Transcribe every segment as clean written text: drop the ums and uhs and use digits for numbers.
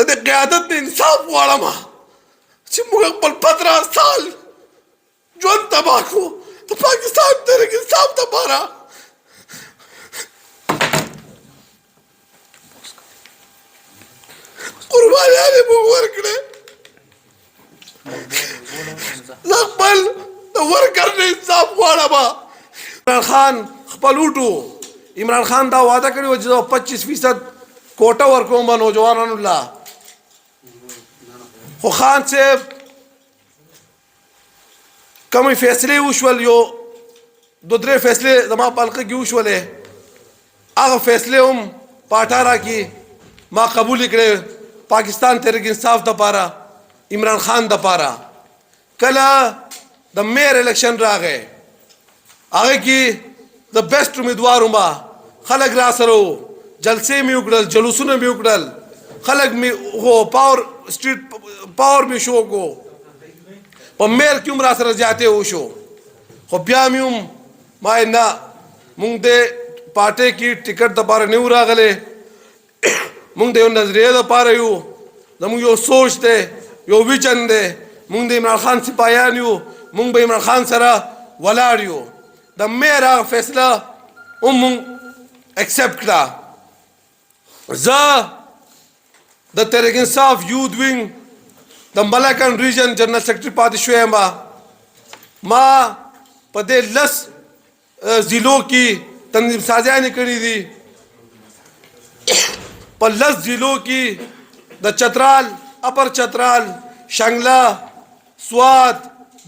زه د قیادت د انصاف غواړم چې موږ خپل 15 سال ژوند تباه کړو د پاکستان تحریک انصاف دپاره. قربانیانې موږ ورکړې. زه خپل د ورکر نه انصاف غواړم. عمران خان خپل وټو عمران خان دا وعده کړی و چې 25% کوټه ورکوم به نوجوانانو له. خو خان صاحب کومې فیصلې وشول، یو 2-3 فیصلې زما په حلقه کې وشولې، هغه فیصلې هم په 18 کې ما قبولې کړې پاکستان تحریک انصاف دپاره، عمران خان دپاره. کله د میر الیکشن راغی هغه کې د بیسټ امیدوار وم، خلک را سره وو، جلسې مې وکړل، جلوسونه مې وکړل، خلک مې پاور سټریټ پاور مې شو کو، په میر کې هم را سره زیاتې وشو. خو بیا مې هم ما نه مونږ د پارټۍ کې ټکټ دپاره نه یو راغلی، مونږ د یو نظریې دپاره یو، زمونږ یو سوچ دی، یو ویژن دی، مونږ د عمران خان سپاهیان یو، مونږ به عمران خان سره ولاړ یو. د میر هغه فیصله هم مونږ اکسپټ کړه. زه د تحریک انصاف یوت وینګ د ملکن ریجن جنرل سیکرټري پاتې شوی یم. ما په دې 10 ضلعو کې تنظیم سازیانې کړي دي. په 10 ضلعو کې د چترال، اپر چترال، شنگلا، سوات،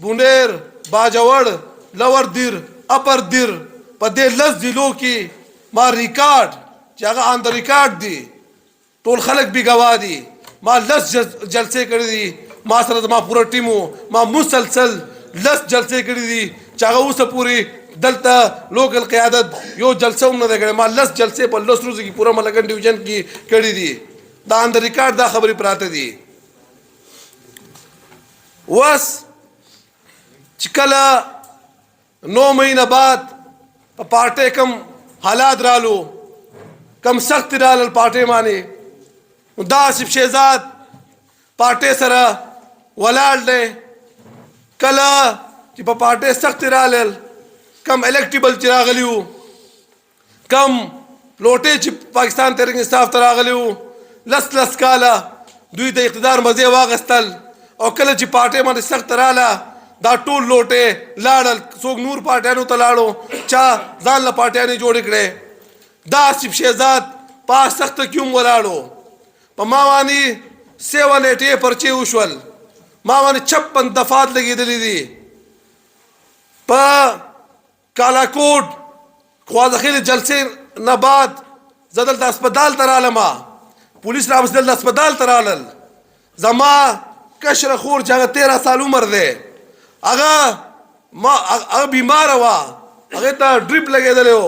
بونیر، باجوړ، لور دیر، اپر دیر، په دې 10 ضلعو کې ما ریکارډ چې هغه آن د ریکارډ دي، ټول خلک بې ګواه دي. ما 10 جلسې کړي دي، ما سره زما پوره ټیم و، ما مسلسل 10 جلسې کړي دي چې هغه اوسه پورې دلته لوکل قیادت یو جلسه هم نه ده کړې. ما 10 جلسې په 10 ورځو کې پوره ملکن ډیویژن کې کړي دي. دا آن د ریکارډ دا خبرې پراته دي. اوس چې کله 9 مهینه بعد په پارټۍ کم حالات رالو، کم سخت رالل پارټۍ باندې، دا آصف شهزاد پارټۍ سره ولاړ دی. کله چې په پارټۍ سخت رالل، کم الیکټیبل چې راغلي وو، کم لوټې چې پاکستان تحریک انصاف ته راغلي وو، 10 کاله دوی د اقتدار مزې واغستل، او کله چې پارټۍ باندې سخت راله دا ټول لوټې لاړل، څوک نور پارټیانو ته لاړو، چا ځان له پارټیانې جوړې کړې. دا آصف شهزاد په سخته کې هم ولاړو. په ما باندې 7-8 پرچې وشول، ما باندې 56 دفعات لګېدلې دي. په کالاکوټ خوازخیل جلسې نه بعد زه دلته اسپتال ته رالم، پولیس را دلته اسپتال ته رالل. زما کشره خور چې هغه 13 سال عمر دی، هغه بیماره وه، هغې ته ډریپ لګېدلی و،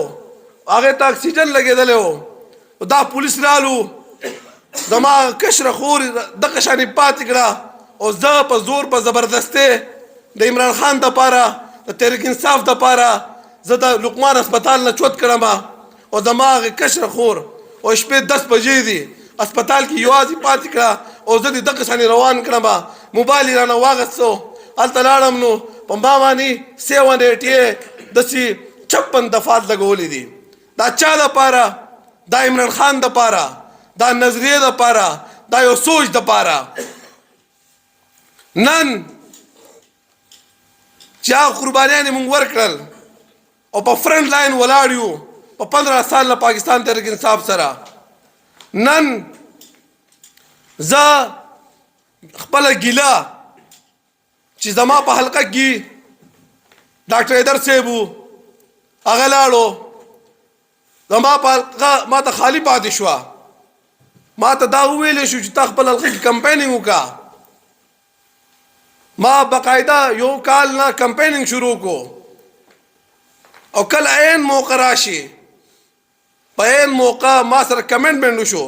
هغې ته اکسیجن لګېدلی و. دا پولیس رالو، زما کشره خور دغه شانې پاتې کړه، او زه په زور په زبردستۍ د عمران خان دپاره، د تحریک انصاف دپاره زه د لقمان اسپتال نه چوت کړم، او زما هغې کشره خور او شپې 10 بجې دي اسپتال کې یوازې پاتې کړه، او زه دې دغه شانې روان کړم. موبایل یې رانه واغستو، هلته لاړم، نو په ما باندې 7-8 داسې 56 دفعات لګولې دي. دا چا دپاره؟ دا عمران خان دپاره، دا نظریې دپاره، دا یو سوچ دپاره. نن چې هغه قربانیانې موږ ورکړل او په فرنټ لاین ولاړ یو په 15 سال نه پاکستان تحریک انصاف سره، نن زه خپله ګیله چې زما په حلقه کې ډاکټر حیدر صاحب و، هغه لاړو، زما په حلقه ما ته خالی پاتې شوه. ما ته دا وویلی شو چې تا خپل حلقه کې کمپینینګ وکړه. ما باقاعده یو کال نه کمپینینګ شروع کو، او کله عین موقع راشي، په عین موقع ما سره کمنټمنټ وشو،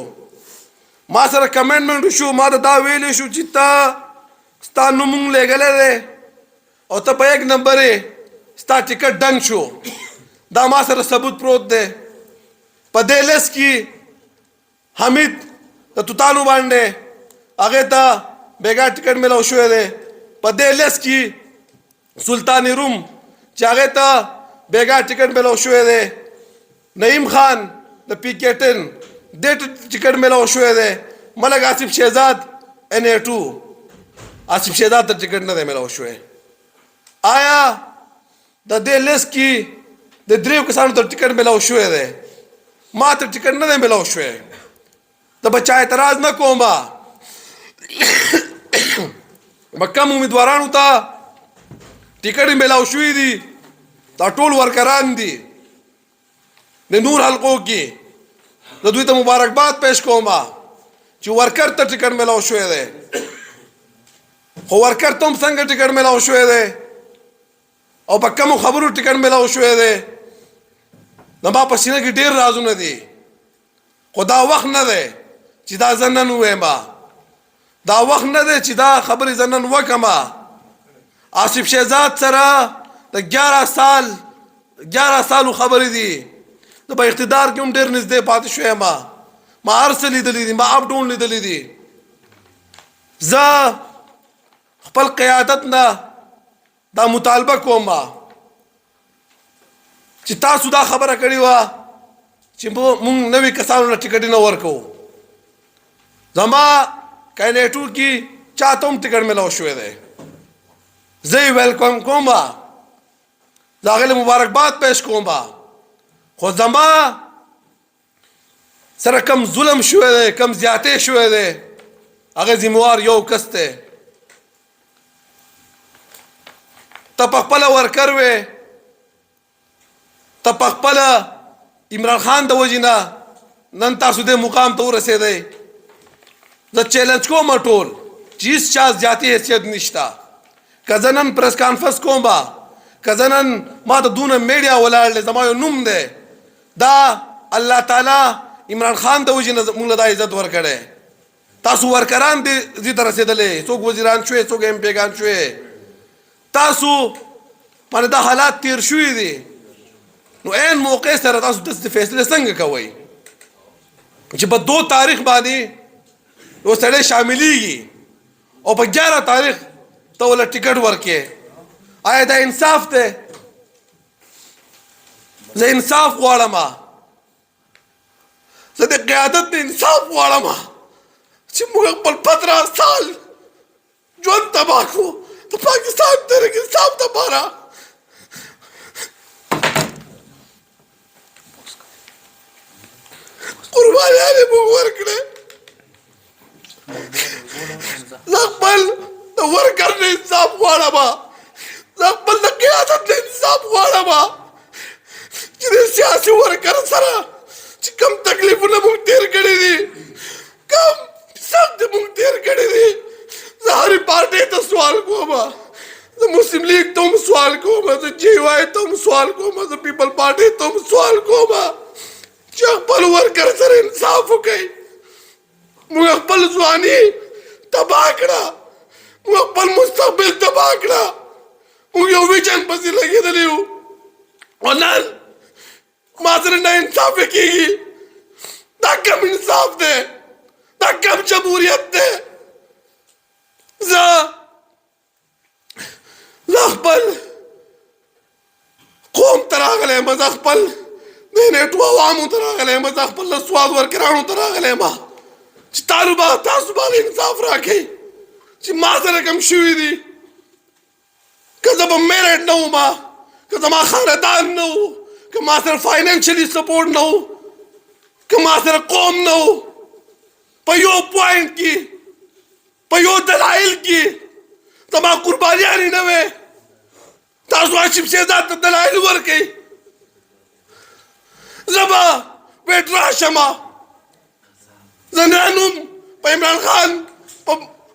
ما ته دا ویلی شو چې تا ستا نوم مونږ لېږلی دی او ته په 1 نمبر یې، ستا ټکټ ډنګ شو. دا ما سره ثبوت پروت دی. په دې لیست کې حمید د توتانو باندې، هغې ته بېګا ټکټ میلاو شوی دی. په دې لیست کې سلطان روم چې هغې ته بېګا ټکټ میلاو شوی دی. نعیم خان د پی کے ټن دې ټکټ میلاو شوی دی. ملک آصف شهزاد NA2 آصف شهزاد ته ټکټ نه دی میلاو شوی. آیا د دې لیست کې د دریو کسانو ته ټکټ میلاو شوی دی؟ ما ته ټکټ نه دی میلاو شوی. د بچا اعتراض نه کوم. کم امیدوارانو ته ټکټ میلاو شوي دي دا ټول ورکران دي د نور حلقو کې. د دوی ته مبارکباد پیش کوم چې ورکر ته ټکټ میلاو شوی دی. خو ورکر ته هم څنګه ټکټ میلاو شوی دی او په کمو خبرو ټکټ میلاو شوی دی؟ زما په سینه کې ډېر رازونه دي خو دا وخت نه دی چې دا زه نن ووایم. دا وخت نه دی چې دا خبرې زه نن وکړم. آصف شهزاد سره د 11 سالو خبرې دي. زه په اقتدار کې هم ډېر نږدې پاتې شوی یم. ما هر څه لیدلی دي. ما اپ ډاون لیدلی دي. زه خپل قیادت نه دا مطالبه کوم چې تاسو دا خبره کړې وه چې موږ نوي کسانو له ټکټ نه ورکوو. زما NA2 کې چاته هم ټکټ میلاو شوی دی. زه یې ویلکم کوم. زه هغې له مبارکباد پیش کوم. خو زما سره کم ظلم شوی دی کم زیاتې شوی دی هغې ذموار یو کس دی. ته په خپله ورکر وې. ته په خپله عمران خان د وجې نه نن تاسو دې مقام ته ورسېدئ. زه چیلنج کوم ټول چې هېڅ چا زیاتې حیثیت نشته. که زه نن پریس کانفرنس کوم که زه نن ما ته دونه میډیا ولاړ دی زما یو نوم دی دا الله تعالی عمران خان د وجې نه موږ له دا عزت ورکړی. تاسو ورکران دې ته رسېدلی. څوک وزیران شوې څوک MP ګان شوې. تاسو باندې دا حالات تیر شوي دي. نو عین موقع سره تاسو داسې فیصلې څنګه کوئ چې په 2 تاریخ باندې یو سړی شاملیږي او په 11 تاریخ ته ورله ټکټ ورکړې؟ آیا دا انصاف دی؟ زه انصاف غواړم. زه د قیادت نه انصاف غواړم چې موږ خپل 15 سال ژوند تباه کړو د پاکستان تحریک انصاف دپاره. قربانیانې موږ ورکړې. زه خپل د ورکر نه انصاف غواړم. زه خپل د قیادت نه انصاف غواړم چې د سیاسي ورکر سره چې کوم تکلیفونه موږ تېر کړي دي کوم سخت موږ تېر کړي دي. زه هرې پارټۍ ته سوال کوم. زه مسلم لیگ ته هم سوال کوم. زه JY ته هم سوال کوم. زه پیپل پارټۍ ته هم سوال کوم چې خپل ورکر سره انصاف وکړئ. موږ خپل ځواني تباه کړه. موږ خپل مستقبل تباه کړه. موږ یو ویژن پسې لګېدلی یو او نن ما سره نه انصاف کېږي. دا کم انصاف دی؟ دا کم جمهوریت دی؟ زه خپل قوم ته راغلی یم. زه خپل د NA2 عوامو ته راغلی یم. زه خپل د سواد ورکرانو ته راغلی یم چې تاسو باندې انصاف راکړئ چې ما سره کوم شوي دي. که زه به میرټ نه وم که زما خاندان نه و که ما سره فاینانشلی سپورټ نه و که ما سره قوم نه و په یو پوینټ کې په یو دلایل کې زما قربانیانې نه وې. تاسو آصف شهزاد ته دلایل ورکئ. زه به ویټ راشم. زه نن هم په عمران خان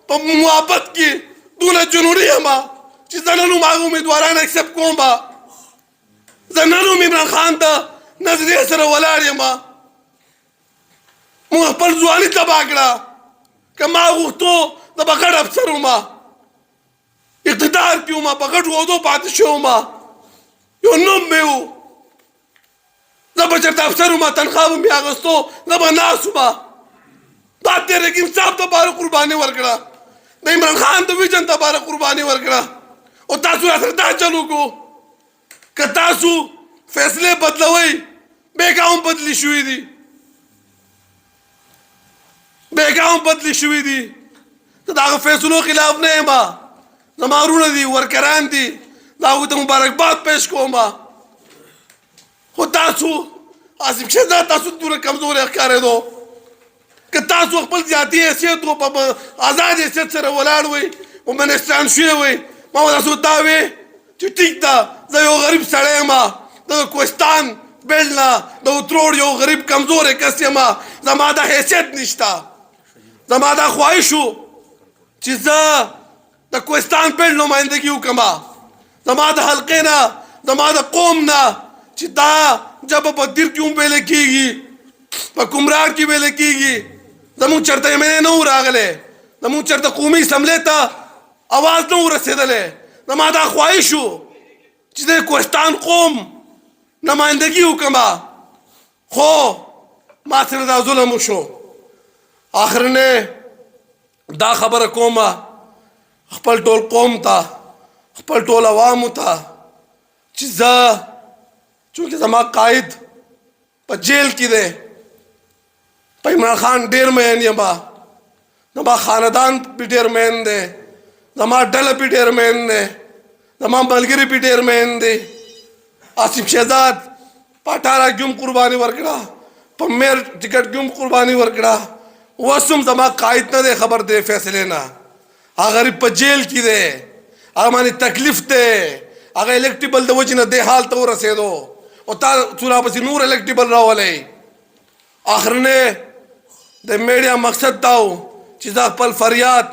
په محبت کې دونه جنوني یم چې زه نن هم هغه امیدواران اکسپټ کوم. زه نن هم عمران خان ته نظریې سره ولاړ یم. موږ خپل ځواني تباه کړه. که ما غوښتو زه به غټ افسر وم. اقتدار کې وم. په غټو عهدو پاتې شوی وم. یو نوم مې و. زه به چېرته افسر وم تنخوا به مې اخیستو. زه به ناست وم. دا تحریک انصاف دپاره قرباني ورکړه، د عمران خان د ویژن دپاره قرباني ورکړه. او تاسو راسره دا چل وکړو که تاسو فیصلې بدلوئ، بیګا هم بدلې شوي دي، بیګا هم بدلې شوي دي. زه د هغه فیصلو خلاف نه یم، زما وروڼه دي، ورکران دي، د هغوی ته مبارکباد پیش کوم. خو تاسو عاصم شهزاد تاسو دومره کمزوری ښکارېدو که تاسو خپل ذاتي حیثیت و په آزاد حیثیت سره ولاړ وئ او منسټران شوي وئ، ما به تاسو ته وې چې ټیک ده زه یو غریب سړی یم، د کوهستان بیل نه د اتروړ یو غریب کمزوری کس یم، زما دا حیثیت نشته، زما دا خواهش و چې زه د کوهستان بیل نمایندګي وکړم، زما د حلقې نه، زما د قوم نه، چې دا ژبه په دیر کې هم ویلې کېږي، په کمرار کې ویلې کېږي. زمونږ چېرته ایم نه و راغلی، زمونږ چېرته قومي اسمبلۍ ته اواز نه و رسېدلی. زما دا خواهش و چې د کوهستان قوم نمایندګي وکړم، خو ما سره دا ظلم وشو. آخرنې دا خبره کومه خپل ټول قوم ته، خپل ټول عوامو ته چې زه چونکې زما قائد په جیل کې دی، په عمران خان ډېر مین یم، زما خاندان پې ډېر مین دی، زما ډله پې ډېر مین دی، زما ملګري پې ډېر مین دی. عاصم شهزاد په 18 کې هم قرباني ورکړه، په میر ټکټ کې هم قرباني ورکړه. اوس هم زما قائد نه دی خبر دی فیصلې نه، هغه غریب په جیل کې دی، هغه باندې تکلیف دی، هغه الیکټیبل د وجې نه دې حال ته ورسېدو او تاسو راپسې نور الیکټیبل راولئ. آخرنې د میډیا مقصد دا و چې زه خپل فریاد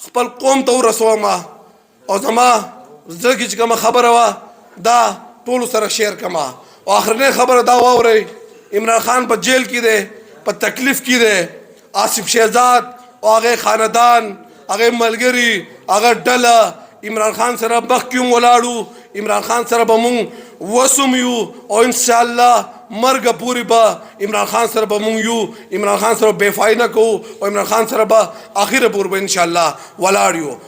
خپل قوم ته ورسوم او زما زړه کې چې کومه خبره وه دا ټولو سره شیر کړم. او آخرنۍ خبره دا واورئ، عمران خان په جیل کې دی، په تکلیف کې دی. آصف شهزاد او هغې خاندان، هغې ملګري، هغه ډله عمران خان سره مخکې هم ولاړو، عمران خان سره به مونږ اوس هم یو او انشاءالله مرګه پورې به عمران خان سره به مونږ یو، عمران خان سره بې فایده کوو او عمران خان سره به اخره پورې به انشاءالله ولاړ یو.